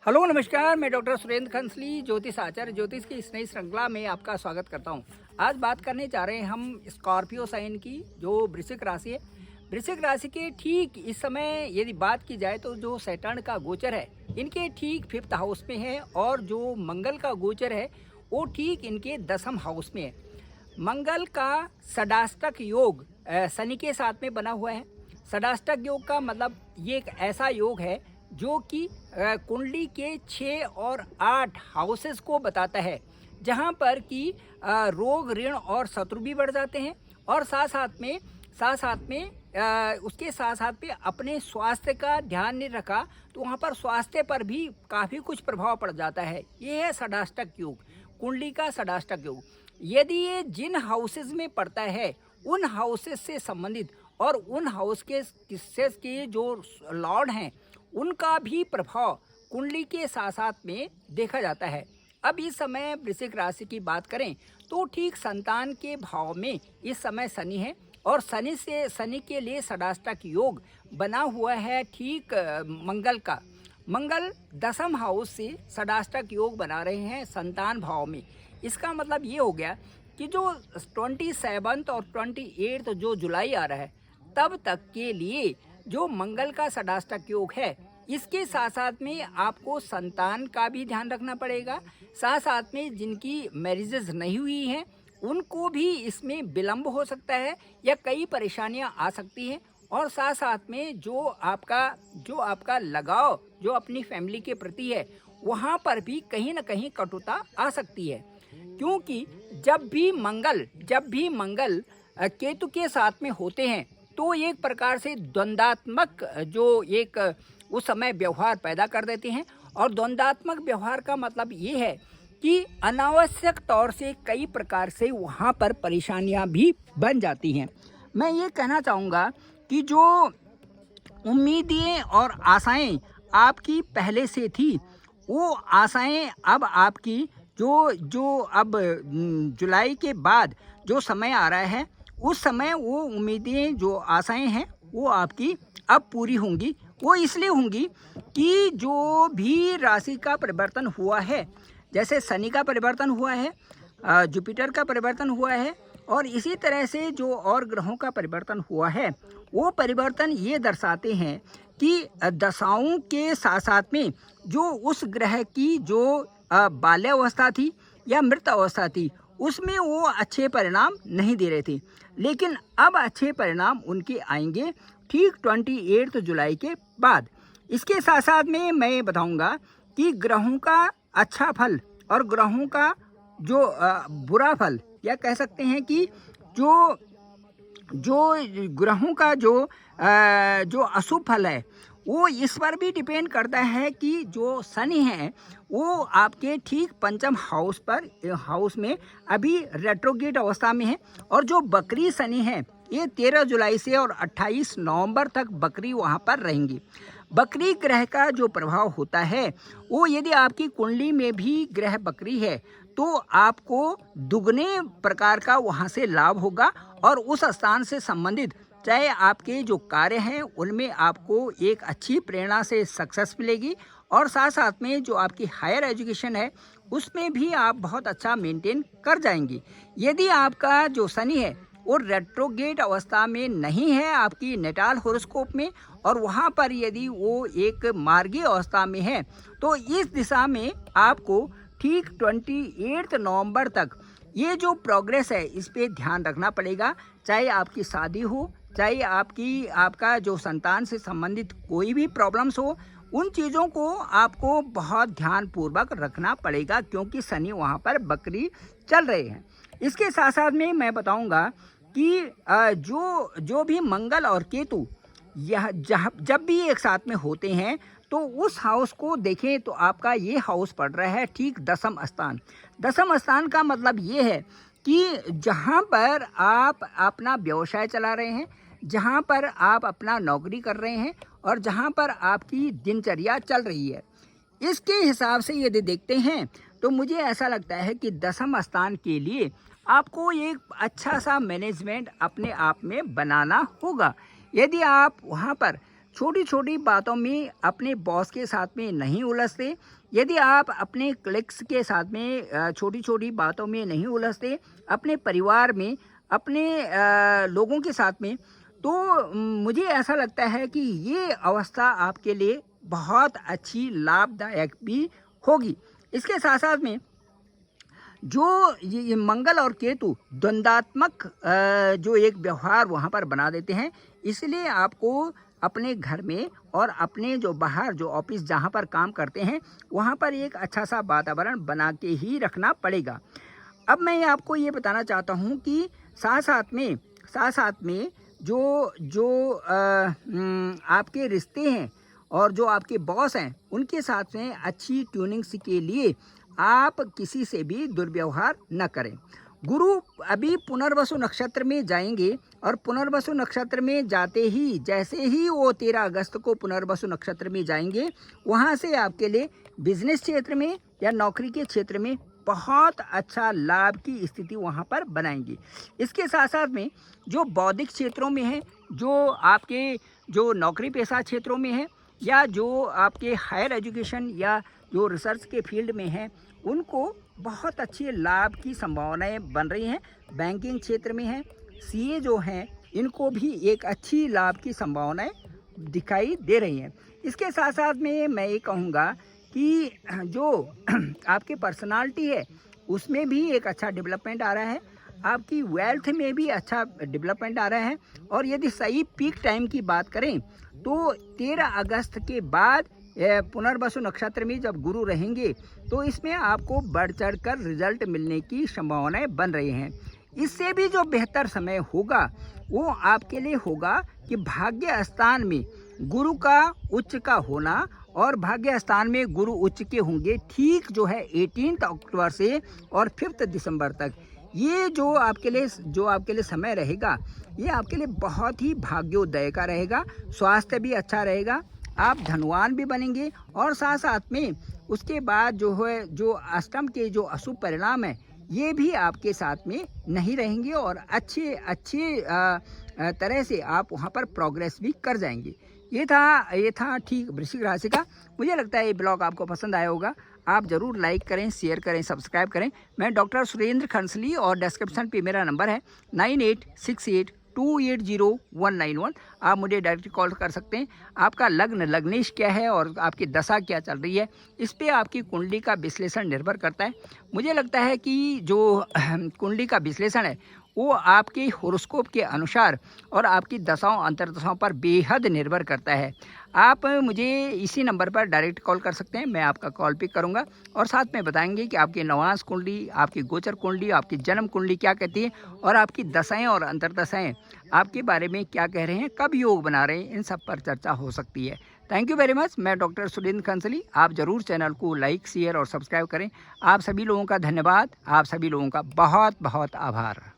Hello नमस्कार, मैं doctor Surendra खंसली ज्योतिष आचार्य ज्योतिष की इस नई श्रृंखला में आपका स्वागत करता हूं। आज बात करने जा रहे हैं हम स्कॉर्पियो साइन की, जो वृश्चिक राशि है। वृश्चिक राशि के ठीक इस समय यदि बात की जाए तो जो सैटर्न का गोचर है इनके ठीक 5th हाउस में है, और जो मंगल का गोचर है वो ठीक इनके 10th हाउस में है। मंगल का षडाष्टक योग शनि के साथ में बना हुआ है। षडाष्टक योग का मतलब ये एक ऐसा योग है जो कि कुंडली के 6 और 8 हाउसेस को बताता है, जहां पर कि रोग ऋण और शत्रु भी बढ़ जाते हैं, और साथ साथ में उसके साथ साथ में अपने स्वास्थ्य का ध्यान नहीं रखा तो वहां पर स्वास्थ्य पर भी काफ़ी कुछ प्रभाव पड़ जाता है। ये है षडाष्टक योग, कुंडली का षडाष्टक योग। यदि ये जिन हाउसेस में पड़ता है उन हाउसेस से संबंधित और उन हाउस के जो लॉर्ड हैं उनका भी प्रभाव कुंडली के साथ साथ में देखा जाता है। अब इस समय वृश्चिक राशि की बात करें तो ठीक संतान के भाव में इस समय शनि है, और शनि के लिए षडाष्टक योग बना हुआ है ठीक मंगल का। मंगल 10th हाउस से षडाष्टक योग बना रहे हैं संतान भाव में। इसका मतलब ये हो गया कि जो 27 और 28 जो जुलाई आ रहा है तब तक के लिए जो मंगल का षडाष्टक योग है, इसके साथ साथ में आपको संतान का भी ध्यान रखना पड़ेगा। साथ साथ में जिनकी मैरिजेस नहीं हुई हैं उनको भी इसमें विलंब हो सकता है या कई परेशानियां आ सकती हैं, और साथ साथ में जो आपका लगाव जो अपनी फैमिली के प्रति है वहाँ पर भी कहीं ना कहीं कटुता आ सकती है। क्योंकि जब भी मंगल केतु के साथ में होते हैं तो एक प्रकार से द्वंद्वात्मक जो एक उस समय व्यवहार पैदा कर देते हैं, और द्वंद्वात्मक व्यवहार का मतलब ये है कि अनावश्यक तौर से कई प्रकार से वहाँ पर परेशानियाँ भी बन जाती हैं। मैं ये कहना चाहूँगा कि जो उम्मीदें और आशाएं आपकी पहले से थी, वो आशाएं अब आपकी जो अब जुलाई के बाद जो समय आ रहा है उस समय वो उम्मीदें जो आशाएं हैं वो आपकी अब पूरी होंगी। वो इसलिए होंगी कि जो भी राशि का परिवर्तन हुआ है, जैसे शनि का परिवर्तन हुआ है, जुपिटर का परिवर्तन हुआ है, और इसी तरह से जो और ग्रहों का परिवर्तन हुआ है, वो परिवर्तन ये दर्शाते हैं कि दशाओं के साथ साथ में जो उस ग्रह की जो बाल्यावस्था थी या मृत अवस्था थी उसमें वो अच्छे परिणाम नहीं दे रहे थे, लेकिन अब अच्छे परिणाम उनके आएंगे ठीक 28 जुलाई के बाद। इसके साथ साथ में मैं बताऊंगा कि ग्रहों का अच्छा फल और ग्रहों का जो बुरा फल, या कह सकते हैं कि जो ग्रहों का जो अशुभ फल है वो इस पर भी डिपेंड करता है कि जो शनि है वो आपके ठीक 5th हाउस में अभी रेट्रोगेट अवस्था में है, और जो बकरी शनि है ये 13 जुलाई से और 28 नवंबर तक बकरी वहाँ पर रहेंगी। बकरी ग्रह का जो प्रभाव होता है वो यदि आपकी कुंडली में भी ग्रह बकरी है तो आपको दुगने प्रकार का वहाँ से लाभ होगा, और उस स्थान से संबंधित चाहे आपके जो कार्य हैं उनमें आपको एक अच्छी प्रेरणा से सक्सेस मिलेगी, और साथ साथ में जो आपकी हायर एजुकेशन है उसमें भी आप बहुत अच्छा मेंटेन कर जाएंगी। यदि आपका जो शनि है वो रेट्रोगेट अवस्था में नहीं है आपकी नेटाल होरोस्कोप में, और वहाँ पर यदि वो एक मार्गी अवस्था में है तो इस दिशा में आपको ठीक 28 नवंबर तक ये जो प्रोग्रेस है इस पे ध्यान रखना पड़ेगा। चाहे आपकी शादी हो, चाहे आपका जो संतान से संबंधित कोई भी प्रॉब्लम्स हो, उन चीज़ों को आपको बहुत ध्यानपूर्वक रखना पड़ेगा, क्योंकि शनि वहाँ पर बकरी चल रहे हैं। इसके साथ साथ में मैं बताऊंगा कि जो भी मंगल और केतु जब भी एक साथ में होते हैं तो उस हाउस को देखें तो आपका ये हाउस पड़ रहा है ठीक 10th स्थान। 10th स्थान का मतलब ये है कि जहाँ पर आप अपना व्यवसाय चला रहे हैं, जहाँ पर आप अपना नौकरी कर रहे हैं, और जहाँ पर आपकी दिनचर्या चल रही है, इसके हिसाब से यदि देखते हैं तो मुझे ऐसा लगता है कि 10th स्थान के लिए आपको एक अच्छा सा मैनेजमेंट अपने आप में बनाना होगा। यदि आप वहाँ पर छोटी छोटी बातों में अपने बॉस के साथ में नहीं उलझते। यदि आप अपने कलीग्स के साथ में छोटी छोटी बातों में नहीं उलझते, अपने परिवार में, अपने लोगों के साथ में, तो मुझे ऐसा लगता है कि ये अवस्था आपके लिए बहुत अच्छी लाभदायक भी होगी। इसके साथ साथ में जो ये मंगल और केतु द्वंद्वात्मक जो एक व्यवहार वहाँ पर बना देते हैं, इसलिए आपको अपने घर में और अपने जो बाहर जो ऑफिस जहाँ पर काम करते हैं वहाँ पर एक अच्छा सा वातावरण बना के ही रखना पड़ेगा। अब मैं आपको ये बताना चाहता हूँ कि साथ साथ में जो जो आपके रिश्ते हैं और जो आपके बॉस हैं उनके साथ में अच्छी ट्यूनिंग्स के लिए आप किसी से भी दुर्व्यवहार न करें। गुरु अभी पुनर्वसु नक्षत्र में जाएंगे और पुनर्वसु नक्षत्र में जाते ही जैसे ही वो 13 अगस्त को पुनर्वसु नक्षत्र में जाएंगे, वहाँ से आपके लिए बिजनेस क्षेत्र में या नौकरी के क्षेत्र में बहुत अच्छा लाभ की स्थिति वहाँ पर बनाएंगे। इसके साथ साथ में जो बौद्धिक क्षेत्रों में है, जो आपके जो नौकरी पेशा क्षेत्रों में है, या जो आपके हायर एजुकेशन या जो रिसर्च के फील्ड में हैं, उनको बहुत अच्छे लाभ की संभावनाएं बन रही हैं। बैंकिंग क्षेत्र में है, सीए जो हैं, इनको भी एक अच्छी लाभ की संभावनाएं दिखाई दे रही हैं। इसके साथ साथ में मैं ये कहूँगा कि जो आपकी पर्सनालिटी है उसमें भी एक अच्छा डेवलपमेंट आ रहा है, आपकी वेल्थ में भी अच्छा डेवलपमेंट आ रहा है। और यदि सही पीक टाइम की बात करें तो 13 अगस्त के बाद पुनर्वसु नक्षत्र में जब गुरु रहेंगे तो इसमें आपको बढ़ चढ़ कर रिजल्ट मिलने की संभावनाएं बन रही हैं। इससे भी जो बेहतर समय होगा वो आपके लिए होगा कि भाग्य स्थान में गुरु का उच्च का होना, और भाग्य स्थान में गुरु उच्च के होंगे ठीक जो है 18 अक्टूबर से और 5 दिसंबर तक। ये जो आपके लिए समय रहेगा, ये आपके लिए बहुत ही भाग्योदय का रहेगा। स्वास्थ्य भी अच्छा रहेगा, आप धनवान भी बनेंगे, और साथ साथ में उसके बाद जो है जो अष्टम के जो अशुभ परिणाम है ये भी आपके साथ में नहीं रहेंगे और अच्छे तरह से आप वहाँ पर प्रोग्रेस भी कर जाएंगे। ये था ठीक वृश्चिक राशि का। मुझे लगता है ये ब्लॉग आपको पसंद आया होगा। आप ज़रूर लाइक करें, शेयर करें, सब्सक्राइब करें। मैं डॉक्टर सुरेंद्र खंसली और डिस्क्रिप्शन पे मेरा नंबर है 9868280191। आप मुझे डायरेक्ट कॉल कर सकते हैं। आपका लग्नेश क्या है और आपकी दशा क्या चल रही है, इस पर आपकी कुंडली का विश्लेषण निर्भर करता है। मुझे लगता है कि जो कुंडली का विश्लेषण है वो आपके होरोस्कोप के अनुसार और आपकी दशाओं अंतर्दशाओं पर बेहद निर्भर करता है। आप मुझे इसी नंबर पर डायरेक्ट कॉल कर सकते हैं, मैं आपका कॉल पिक करूंगा और साथ में बताएंगे कि आपकी नवांश कुंडली, आपकी गोचर कुंडली, आपकी जन्म कुंडली क्या कहती है और आपकी दशाएं और अंतर्दशाएं आपके बारे में क्या कह रहे हैं, कब योग बना रहे हैं, इन सब पर चर्चा हो सकती है। Thank you very much. मैं डॉक्टर सुरेंद्र खंसली। आप ज़रूर चैनल को लाइक, शेयर और सब्सक्राइब करें। आप सभी लोगों का धन्यवाद। आप सभी लोगों का बहुत बहुत आभार।